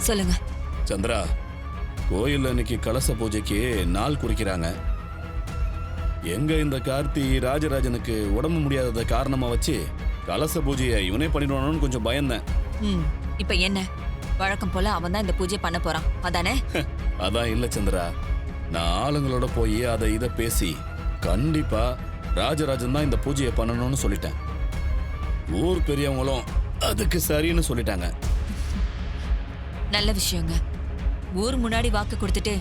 சொல்லுங்க. சந்திரா, கோயில் அன்னைக்கு கலச பூஜைக்கு நாள் குறிக்கிறாங்க. எங்க இந்த கார்த்தி ராஜராஜனுக்கு உடம்பு முடியாதத காரணமா வச்சு கலச பூஜையை இவனே பண்ணிடுவானு கொஞ்சம் பயந்தேன். இப்ப என்ன? வழக்கம் போல அவன் தான் இந்த பூஜை பண்ண போறான், அதானே? அதான் இல்ல சந்திரா, நான் ஆளுங்களோட போய் அதை இதை பேசி கண்டிப்பா ராஜராஜன் தான் இந்த பூஜையை பண்ணணும்னு சொல்லிட்டேன். ஊர் பெரியவங்களும் அதுக்கு சரின்னு சொல்லிட்டாங்க. நல்ல விஷயங்க. ஊர் முன்னாடி வாக்கு கொடுத்துட்டு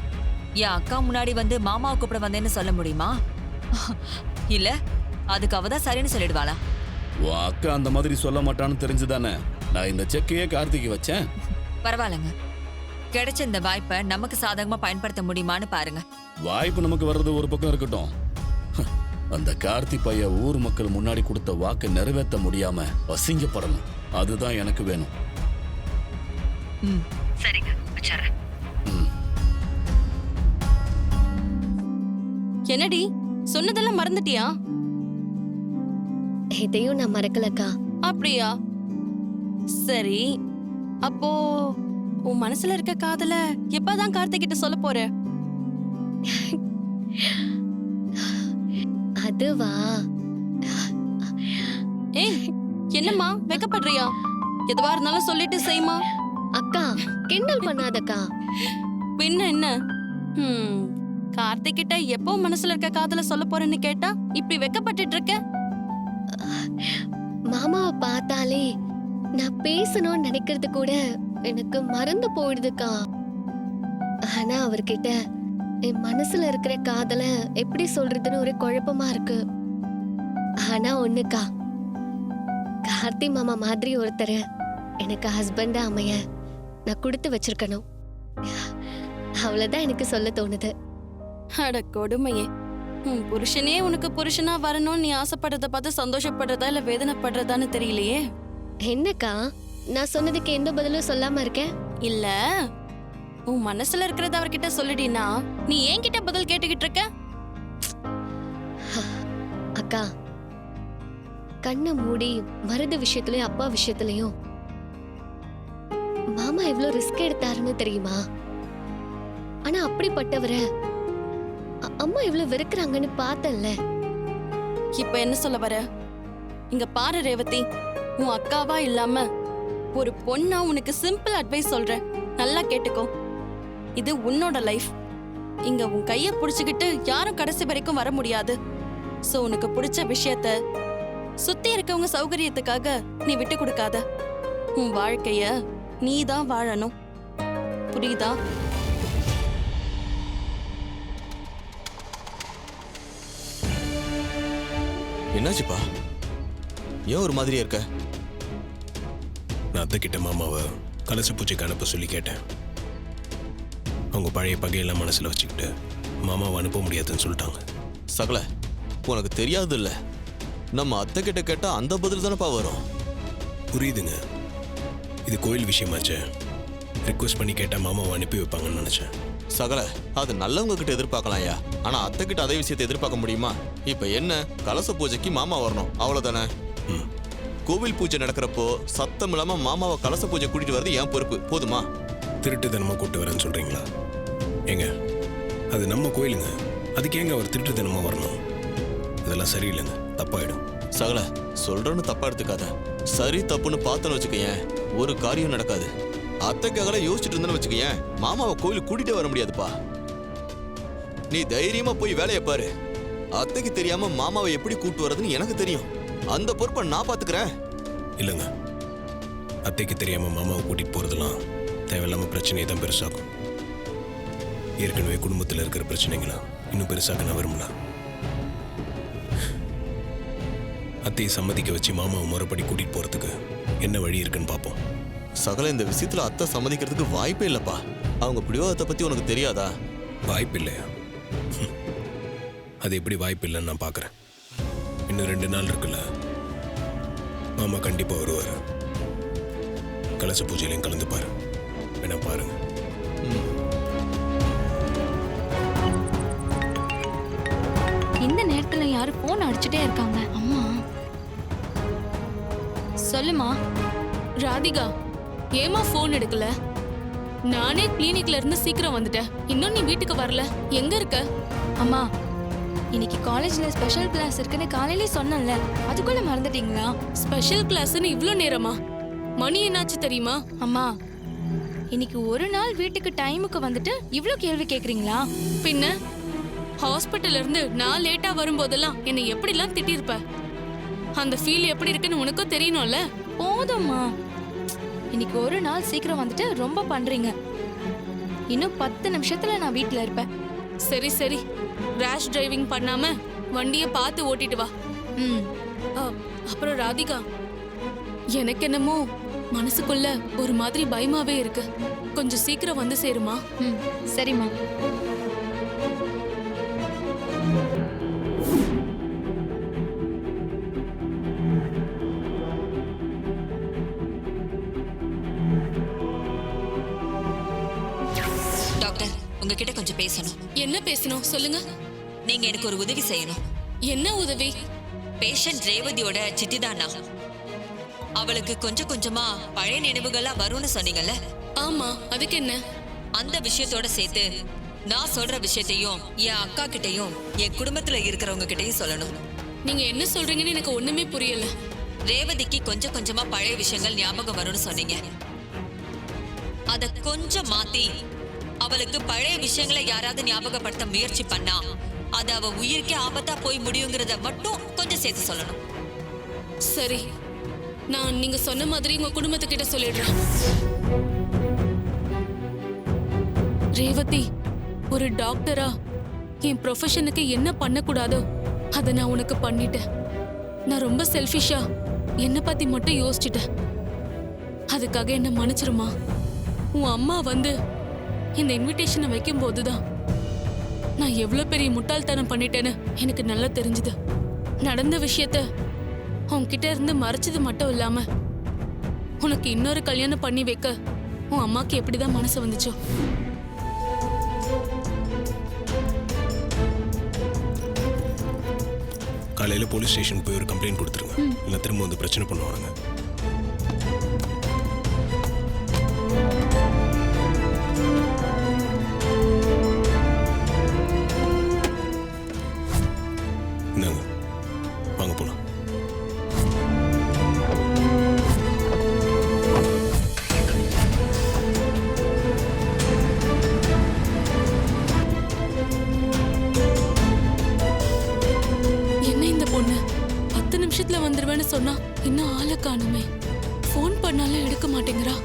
என் அக்கா முன்னாடி வந்து மாமாவை கூப்பிட வந்தேன்னு சொல்ல முடியுமா? இல்ல அதுக்கு அவதான் சரின்னு சொல்லிடுவாளா? உன் அக்கா அந்த மாதிரி சொல்ல மாட்டான்னு தெரிஞ்சுதானே நான் இந்த செக்கையே கார்த்திக்கு வச்சேன். பரவாயில்லங்க, கிடைச்ச இந்த வாய்ப்பை நமக்கு சாதகமா பயன்படுத்த முடியுமான்னு பாருங்க. வாய்ப்பு நமக்கு வர்றது ஒரு பக்கம் இருக்கட்டும், அந்த கார்த்தி பைய ஊர் மக்கள் முன்னாடி கொடுத்த வாக்கை நிறைவேற்ற முடியாம அசிங்கப்படணும். அதுதான் எனக்கு வேணும். சரிங்க, வச்சறேன். என்னடி சொன்னதெல்லாம் மறந்துட்டியா? இதையும் நான் மறக்கலக்கா. அப்படியா? சரி, அப்போ உன் மனசுல இருக்க காதல எப்பதான் கார்த்திக் கிட்ட சொல்ல போற? அதுவா? ஏய், என்னம்மா வெக்கப்படுறியா? எதுவா இருந்தாலும் சொல்லிட்டு செய்யுமா. அக்கா கிண்டல் பண்ணாதக்கா. பின்ன என்ன? கார்த்திக் கிட்ட எப்போ மனசுல இருக்க காதல சொல்ல போறேன்னு கேட்டா இப்படி வெக்கப்பட்டுட்டு இருக்க? மாமாவை பார்த்தாலே நான் பேசணும்னு நினைக்கிறது கூட எனக்கு மறந்து போயிடுதுக்கா. ஆனா அவர்கிட்ட என் மனசுல இருக்கிற காதல எப்படி சொல்றதுன்னு ஒரு குழப்பமா இருக்கு. ஆனா ஒண்ணுக்கா, கார்த்தி மாமா மாதிரி ஒருத்தர் எனக்கு ஹஸ்பண்டா அமைய நான் கொடுத்து வச்சிருக்கணும். அவ்வளவுதான் எனக்கு சொல்ல தோணுது. அட கொடுமையே, உன் புருஷனே உனக்கு புருஷனா வரணும்னு நீ ஆசைப்படுறத பார்த்து சந்தோஷப்படுறதா இல்ல வேதனைப்படுறதான்னு தெரியலையே. என்னக்கா, நான் சொன்னதுக்கு எந்த பதிலும் சொல்லாம இருக்கேன்? இல்ல, உன் மனசுல இருக்கிறத அவர்கிட்ட சொல்லிடினா நீ என்கிட்ட பதில் கேட்டுக்கிட்டு இருக்க? அக்கா, கண்ணை மூடி மருது விஷயத்துலயும் அப்பா விஷயத்துலயும் மாமா எவ்வளவு ரிஸ்க் எடுத்தாருன்னு தெரியுமா? ஆனா அப்படிப்பட்டவரை அம்மா எவ்வளவு வெறுக்கிறாங்கன்னு பார்த்தல்ல. இப்ப என்ன சொல்ல வர? இங்க பாரு ரேவதி, உன் அக்காவா இல்லாம ஒரு பொண்ணா உனக்கு சிம்பிள் அட்வைஸ் சொல்றேன், நல்லா கேட்டுக்கோ. இது உன்னோட லைஃப். இங்க உன் கைய புடிச்சுக்கிட்டு யாரும் கடைசி வரைக்கும் வர முடியாது. சோ உனக்கு பிடிச்ச விஷயத்த சுத்தி இருக்கவங்க சௌகரியத்துக்காக நீ விட்டு கொடுக்காத. உன் வாழ்க்கைய நீ தான் வாழணும், புரியுதா? என்னாச்சுப்பா, ஏன் ஒரு மாதிரியா இருக்க? நான் அத்தை கிட்ட மாமாவை கலச பூஜைக்கு அனுப்ப சொல்லி கேட்டேன். அவங்க பழைய பகையெல்லாம் மனசுல வச்சுக்கிட்டு மாமாவை அனுப்ப முடியாதுன்னு சொல்லிட்டாங்க. சகல, உனக்கு தெரியாது இல்ல, நம்ம அத்தை கிட்ட கேட்டா அந்த பதில் தானப்பா வரும். புரியுதுங்க, இது கோயில் விஷயமாச்சே, ரிக்வெஸ்ட் பண்ணி கேட்டா மாமாவை அனுப்பி வைப்பாங்கன்னு நினைச்சேன். சகல, அது நல்லவங்க கிட்ட எதிர்பார்க்கலாம்யா, ஆனா அத்தை கிட்ட அதே விஷயத்தை எதிர்பார்க்க முடியுமா? இப்ப என்ன, கலச பூஜைக்கு மாமா வரணும், அவ்வளவுதானே? கோவில் பூஜை நடக்கிறப்போ சத்தம் இல்லாம மாமாவை கலச பூஜை கூட்டிட்டு வரது என் பொறுப்பு, போதுமா? திருட்டுத்தனமா கூட்டு வரேன்னு சொல்றீங்களா? ஏங்க, அது நம்ம கோயிலுங்க, அதுக்கு ஏங்க அவர் திருட்டுத்தனமா வரணும்? இதெல்லாம் சரியில்லைங்க, தப்பாயிடும். சகல, சொல்றேன்னு தப்பா எடுத்துக்காத. சரி தப்புன்னு பார்த்தோன்னு வச்சுக்கேன், ஒரு காரியம் நடக்காது. அத்தைக்காக யோசிச்சுட்டு இருந்தேன்னு வச்சுக்கேன், மாமாவை கோயிலுக்கு கூட்டிட்டே வர முடியாதுப்பா. நீ தைரியமா போய் வேலையை பாரு. அத்தைக்கு தெரியாம மாமாவை எப்படி கூட்டு வரதுன்னு எனக்கு தெரியும். அந்த பொறுப்பை நான் பாத்துக்கிறேன். இல்லைங்க, அத்தைக்கு தெரியாம மாமாவை கூட்டிட்டு போறதெல்லாம் தேவையில்லாம பிரச்சனையை தான் பெருசாக்கும். ஏற்கனவே குடும்பத்தில் இருக்கிற பிரச்சனைகளை இன்னும் பெருசாக்க நான் விரும்பல. அத்தையை சம்மதிக்க வச்சு மாமாவை முறைப்படி கூட்டிட்டு போறதுக்கு என்ன வழி இருக்குன்னு பார்ப்போம். சகல, இந்த விஷயத்துல அத்தை சம்மதிக்கிறதுக்கு வாய்ப்பே இல்லப்பா. அவங்க பிடிவாதத்தை பத்தி உனக்கு தெரியாதா? வாய்ப்பு இல்லையா? அது எப்படி வாய்ப்பு இல்லைன்னு நான் பார்க்குறேன். இன்னும் 2 நாள் இருக்குல்ல, மாமா கண்டிப்பாக வருவார். கலச பூஜையிலையும் கலந்துப்பாரு, வேணா பாருங்க. இந்த நேரத்துல நாட்கள்ல யாரும் போன் அடிச்சுட்டே இருக்காங்க. அம்மா சொல்லுமா. ராதிகா, ஏமா ஃபோன் எடுக்கல? நானே கிளினிக்ல இருந்து சீக்கிரம் வந்துட்டேன். இன்னும் நீ வீட்டுக்கு வரல. எங்க இருக்க? அம்மா, இன்னைக்கு காலேஜ்ல ஸ்பெஷல் கிளாஸ் இருக்குன்னு காலையிலே சொன்னேன்ல, அதுக்குள்ள மறந்துட்டீங்களா? ஸ்பெஷல் கிளாஸ்னு இவ்ளோ நேரமா? மணி என்னாச்சு தெரியுமா? அம்மா, இன்னைக்கு ஒரு நாள் வீட்டுக்கு டைமுக்கு வந்துட்டு இவ்ளோ கேள்வி கேக்குறீங்களா? பின்ன ஹாஸ்பிட்டல்ல இருந்து நான் லேட்டா வரும்போதெல்லாம் என்னை எப்படிலாம் திட்டிருப்ப? அந்த ஃபீல் எப்படி இருக்குன்னு உனக்கும் தெரியணும்ல. போதும்மா, இன்னைக்கு ஒரு நாள் சீக்கிரம் வந்துட்டு ரொம்ப பண்றீங்க. இன்னும் 10 நிமிஷத்துல நான் வீட்ல இருப்பேன். சரி சரி, ரேஷ் டிரைவிங் பண்ணாம வண்டியை பார்த்து ஓட்டிட்டு வா. ம். அப்புறம் ராதிகா, எனக்கு என்னமோ மனசுக்குள்ள ஒரு மாதிரி பயமாவே இருக்கு. கொஞ்சம் சீக்கிரம் வந்து சேருமா? ம், சரிம்மா. டாக்டர், உங்ககிட்ட கொஞ்சம் பேசணும். என்ன பேசணும் சொல்லுங்க. நீங்க எனக்கு ஒரு உதவி செய்யணும். என்ன உதவி? பேஷண்ட் ரேவதியோட சித்திதானா? அவளுக்கு கொஞ்சம் கொஞ்சமா பழைய நினைவுகள்லாம் வரும்னு சொன்னீங்கல்ல, ஆமா, அதுக்கு என்ன? அந்த விஷயத்தோட சேர்த்து நான் சொல்ற விஷயத்தையும் என் அக்கா கிட்டயும் என் குடும்பத்துல இருக்கிறவங்க கிட்டயும் சொல்லணும். நீங்க என்ன சொல்றீங்கன்னு எனக்கு ஒண்ணுமே புரியல. ரேவதிக்கு கொஞ்சம் கொஞ்சமா பழைய விஷயங்கள் ஞாபகம் வரும்னு சொன்னீங்க. அத கொஞ்சம் மாத்தி அவளுக்கு பழைய விஷயங்களை யாராவது ஞாபகப்படுத்த முயற்சி பண்ணா அது அவ உயிருக்கே ஆபத்தா போய் முடியுங்கிறத மட்டும் கொஞ்சம் சேர்த்து சொல்லணும். சரி, நான் நீங்க சொன்ன மாதிரி உங்க குடும்பத்துக்கிட்ட சொல்லிடுறேன். ரேவதி, ஒரு டாக்டரா என் ப்ரொஃபஷனுக்கு என்ன பண்ணக்கூடாதோ அதை நான் உனக்கு பண்ணிட்டேன். நான் ரொம்ப செல்ஃபிஷா என்னை பத்தி மட்டும் யோசிச்சுட்டேன். அதுக்காக என்ன மன்னிச்சிருமா. உன் அம்மா வந்து இந்த இன்விடேஷனை வைக்கும் போதுதான் நான் எவ்வளவு பெரிய முட்டாள்தனம் பண்ணிட்டேன்னு எனக்கு நல்லா தெரிஞ்சுது. நடந்த விஷயத்த உன்கிட்ட இருந்து மறைச்சது மட்டும் இல்லாம உனக்கு இன்னொரு கல்யாணம் பண்ணி வைக்க உன் அம்மாக்கு எப்படிதான் மனசு வந்துச்சோ. காலையில் போலீஸ் ஸ்டேஷனுக்கு போய் ஒரு கம்ப்ளைண்ட் கொடுத்துருங்க. இல்லை திரும்ப வந்து பிரச்சனை பண்ணுவாங்க. இந்தாங்க, வாங்க போலாம். என்ன இந்த பொண்ணு 10 நிமிஷத்துல வந்துருவேன்னு சொன்னா இன்னும் ஆளை காணுமே. ஃபோன் பண்ணாலும் எடுக்க மாட்டேங்கிறா.